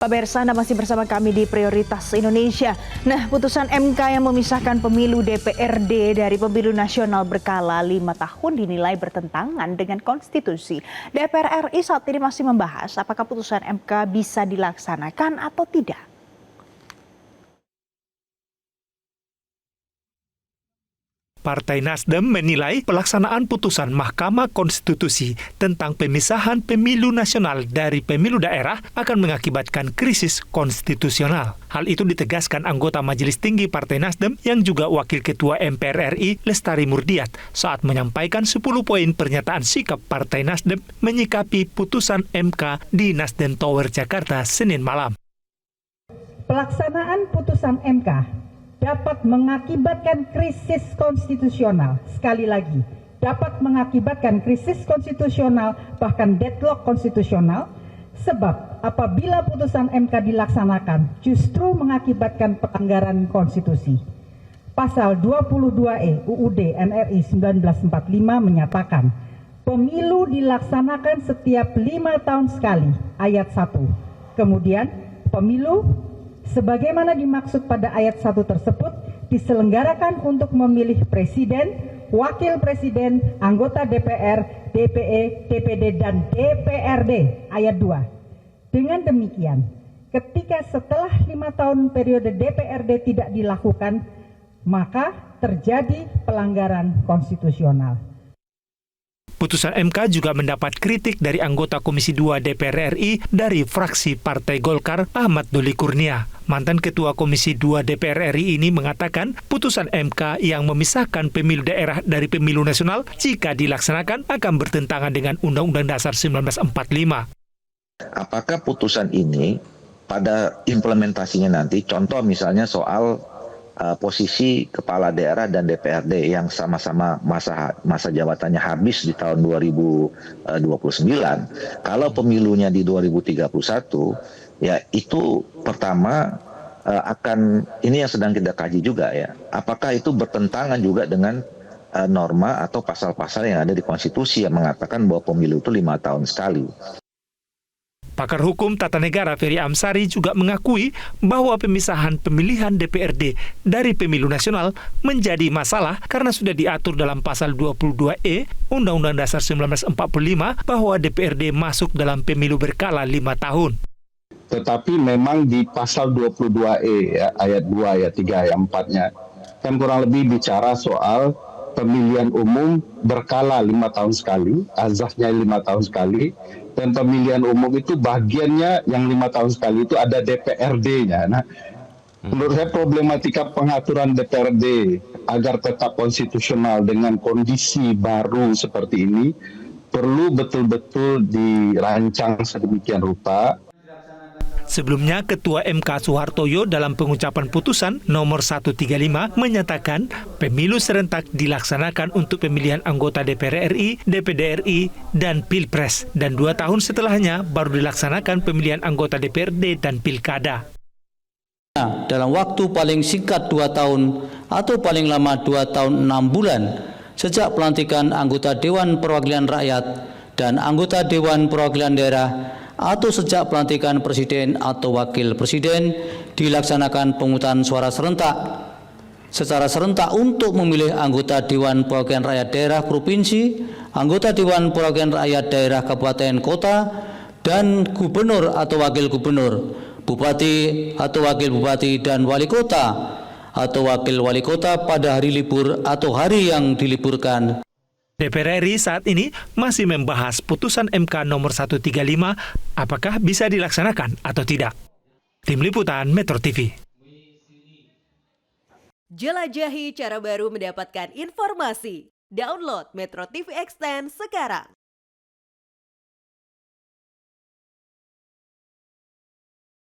Pak Bersa, Anda masih bersama kami di Prioritas Indonesia. Nah, putusan MK yang memisahkan pemilu DPRD dari pemilu nasional berkala 5 tahun dinilai bertentangan dengan konstitusi. DPR RI saat ini masih membahas apakah putusan MK bisa dilaksanakan atau tidak. Partai Nasdem menilai pelaksanaan putusan Mahkamah Konstitusi tentang pemisahan pemilu nasional dari pemilu daerah akan mengakibatkan krisis konstitusional. Hal itu ditegaskan anggota Majelis Tinggi Partai Nasdem yang juga Wakil Ketua MPR RI Lestari Murdiat saat menyampaikan 10 poin pernyataan sikap Partai Nasdem menyikapi putusan MK di Nasdem Tower Jakarta Senin malam. Pelaksanaan putusan MK dapat mengakibatkan krisis konstitusional. Sekali lagi, dapat mengakibatkan krisis konstitusional, bahkan deadlock konstitusional, sebab apabila putusan MK dilaksanakan justru mengakibatkan pelanggaran konstitusi. Pasal 22E UUD NRI 1945 menyatakan, pemilu dilaksanakan setiap 5 tahun sekali, ayat 1. Kemudian, pemilu sebagaimana dimaksud pada ayat 1 tersebut diselenggarakan untuk memilih presiden, wakil presiden, anggota DPR, DPE, DPD, dan DPRD, ayat 2. Dengan demikian, ketika setelah 5 tahun periode DPRD tidak dilakukan, maka terjadi pelanggaran konstitusional. Putusan MK juga mendapat kritik dari anggota Komisi 2 DPR RI dari fraksi Partai Golkar Ahmad Doli Kurnia. Mantan Ketua Komisi 2 DPR RI ini mengatakan putusan MK yang memisahkan pemilu daerah dari pemilu nasional jika dilaksanakan akan bertentangan dengan Undang-Undang Dasar 1945. Apakah putusan ini pada implementasinya nanti, contoh misalnya soal posisi kepala daerah dan DPRD yang sama-sama masa jabatannya habis di tahun 2029, kalau pemilunya di 2031, ya itu pertama ini yang sedang kita kaji juga ya, apakah itu bertentangan juga dengan norma atau pasal-pasal yang ada di konstitusi yang mengatakan bahwa pemilu itu 5 tahun sekali. Pakar Hukum Tata Negara Ferry Amsari juga mengakui bahwa pemisahan pemilihan DPRD dari pemilu nasional menjadi masalah karena sudah diatur dalam pasal 22E Undang-Undang Dasar 1945 bahwa DPRD masuk dalam pemilu berkala 5 tahun. Tetapi memang di pasal 22E ya, ayat 2, ayat 3, ayat 4-nya kan kurang lebih bicara soal pemilihan umum berkala 5 tahun sekali, azasnya 5 tahun sekali, dan pemilihan umum itu bagiannya yang 5 tahun sekali itu ada DPRD-nya. Nah, menurut saya problematika pengaturan DPRD agar tetap konstitusional dengan kondisi baru seperti ini perlu betul-betul dirancang sedemikian rupa. Sebelumnya, Ketua MK Soehartoyo dalam pengucapan putusan nomor 135 menyatakan pemilu serentak dilaksanakan untuk pemilihan anggota DPR RI, DPD RI, dan Pilpres. Dan 2 tahun setelahnya baru dilaksanakan pemilihan anggota DPRD dan Pilkada. Dalam waktu paling singkat 2 tahun atau paling lama 2 tahun 6 bulan sejak pelantikan anggota Dewan Perwakilan Rakyat dan anggota Dewan Perwakilan Daerah atau sejak pelantikan presiden atau wakil presiden dilaksanakan pemungutan suara serentak secara serentak untuk memilih anggota Dewan Perwakilan Rakyat Daerah Provinsi, anggota Dewan Perwakilan Rakyat Daerah Kabupaten Kota, dan gubernur atau wakil gubernur, bupati atau wakil bupati, dan wali kota atau wakil wali kota pada hari libur atau hari yang diliburkan. DPR RI saat ini masih membahas putusan MK nomor 135 apakah bisa dilaksanakan atau tidak. Tim Liputan Metro TV. Jelajahi cara baru mendapatkan informasi. Download Metro TV Extend sekarang.